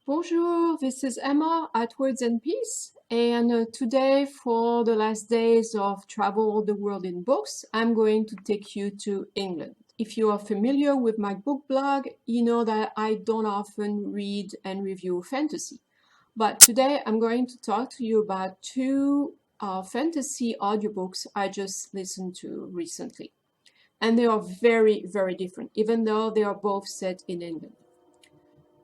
Bonjour, this is Emma at Words and Peace, and today, for the last days of Travel the World in Books, I'm going to take you to England. If you are familiar with my book blog, you know that I don't often read and review fantasy. But today I'm going to talk to you about two fantasy audiobooks I just listened to recently. And they are very, very different, even though they are both set in England.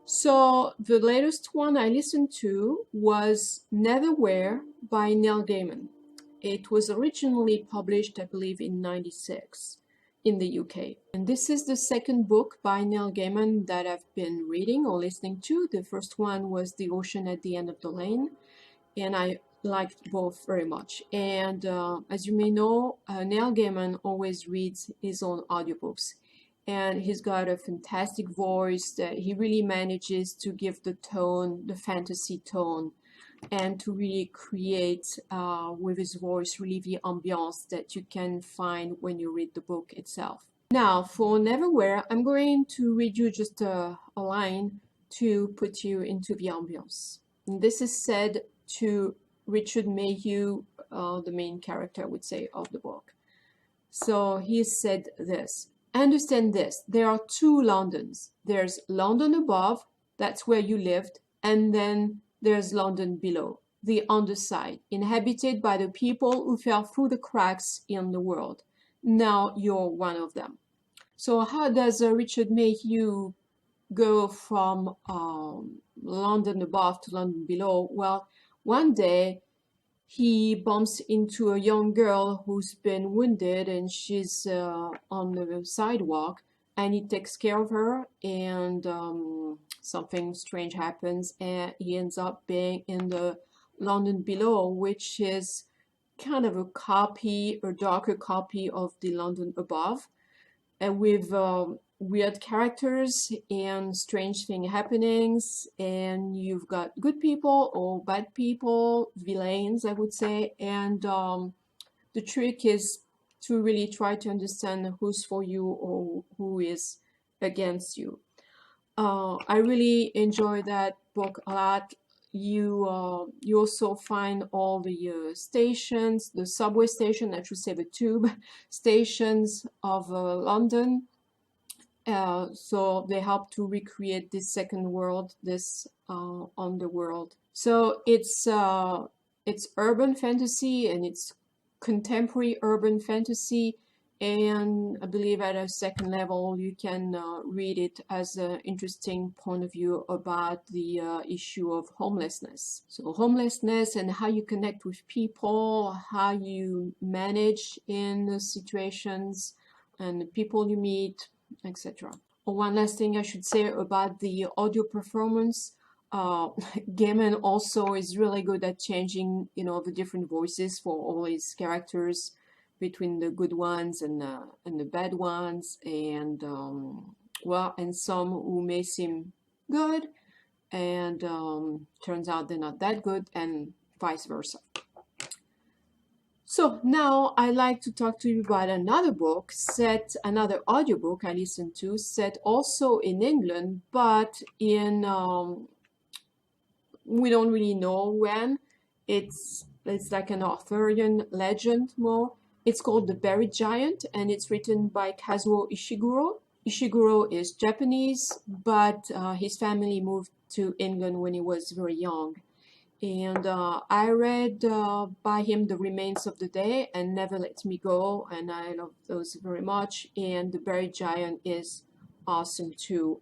So the latest one I listened to was Neverwhere by Neil Gaiman. It was originally published, I believe, in '96 in the UK. And this is the second book by Neil Gaiman that I've been reading or listening to. The first one was The Ocean at the End of the Lane, and I liked both very much. And as you may know, Neil Gaiman always reads his own audiobooks. And he's got a fantastic voice that he really manages to give the tone, the fantasy tone, and to really create with his voice really the ambiance that you can find when you read the book itself. Now, for Neverwhere, I'm going to read you just a line to put you into the ambiance. And this is said to Richard Mayhew, the main character, I would say, of the book. So he said this. Understand this, there are two Londons. There's London above, that's where you lived, and then there's London below, the underside, inhabited by the people who fell through the cracks in the world. Now you're one of them. So how does Richard Mayhew go from London above to London below? Well, one day he bumps into a young girl who's been wounded, and she's on the sidewalk, and he takes care of her, and something strange happens, and he ends up being in the London below, which is kind of a copy, a darker copy of the London above, and with weird characters and strange thing happenings, and you've got good people or bad people, villains, I would say, and the trick is to really try to understand who's for you or who is against you. I really enjoy that book a lot. You also find all the stations, the subway station, I should say the tube stations of London. So they help to recreate this second world, this underworld. So it's urban fantasy, and it's contemporary urban fantasy, and I believe at a second level you can read it as an interesting point of view about the issue of homelessness. So homelessness and how you connect with people, how you manage in situations, and the people you meet, etc. One last thing I should say about the audio performance. Gaiman also is really good at changing, the different voices for all his characters, between the good ones and the bad ones, and and some who may seem good, and turns out they're not that good, and vice versa. So now I'd like to talk to you about another book, another audiobook I listened to, set also in England, but in, we don't really know when. It's like an Arthurian legend more. It's called The Buried Giant, and it's written by Kazuo Ishiguro. Ishiguro is Japanese, but his family moved to England when he was very young. And I read by him The Remains of the Day and Never Let Me Go, and I love those very much. And The Buried Giant is awesome too.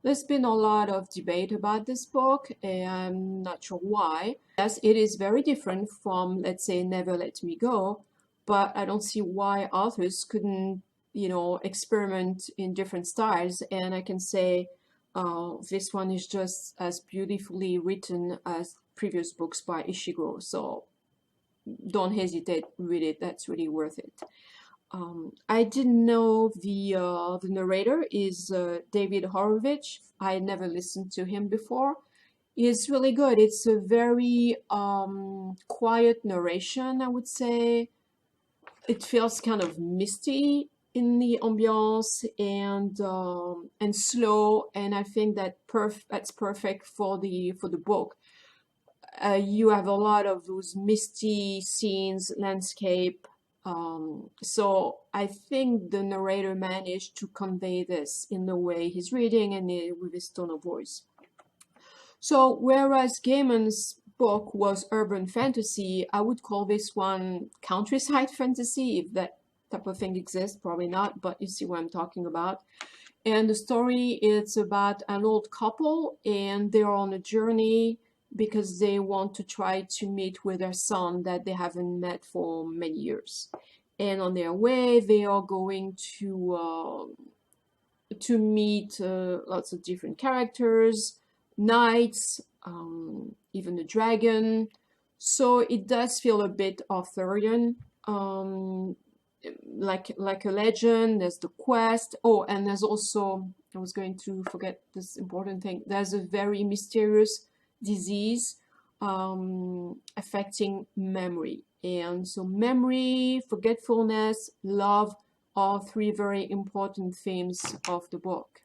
There's been a lot of debate about this book, and I'm not sure why. Yes, it is very different from, let's say, Never Let Me Go, but I don't see why authors couldn't, experiment in different styles. And I can say this one is just as beautifully written as previous books by Ishiguro, so don't hesitate, read it, that's really worth it. I didn't know the narrator is David Horowitz. I had never listened to him before. It's really good. It's a very quiet narration, I would say. It feels kind of misty, in the ambiance and slow, and I think that's perfect for the book. You have a lot of those misty scenes, landscape. So I think the narrator managed to convey this in the way he's reading and with his tone of voice. So whereas Gaiman's book was urban fantasy, I would call this one countryside fantasy, if that type of thing exists. Probably not, but you see what I'm talking about. And the story is about an old couple, and they're on a journey because they want to try to meet with their son that they haven't met for many years. And on their way, they are going to meet lots of different characters, knights, even a dragon. So it does feel a bit Arthurian, like a legend. There's the quest. Oh, and there's also, I was going to forget this important thing, there's a very mysterious disease affecting memory. And so memory, forgetfulness, love are three very important themes of the book.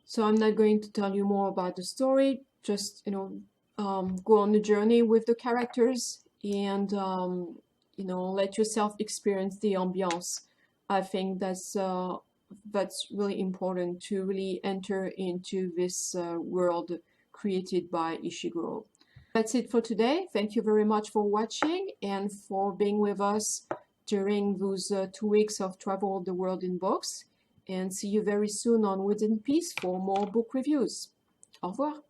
So I'm not going to tell you more about the story, just, go on the journey with the characters and, let yourself experience the ambiance. I think that's really important to really enter into this world created by Ishiguro. That's it for today. Thank you very much for watching and for being with us during those 2 weeks of Travel the World in Books. And see you very soon on Woods and Peace for more book reviews. Au revoir.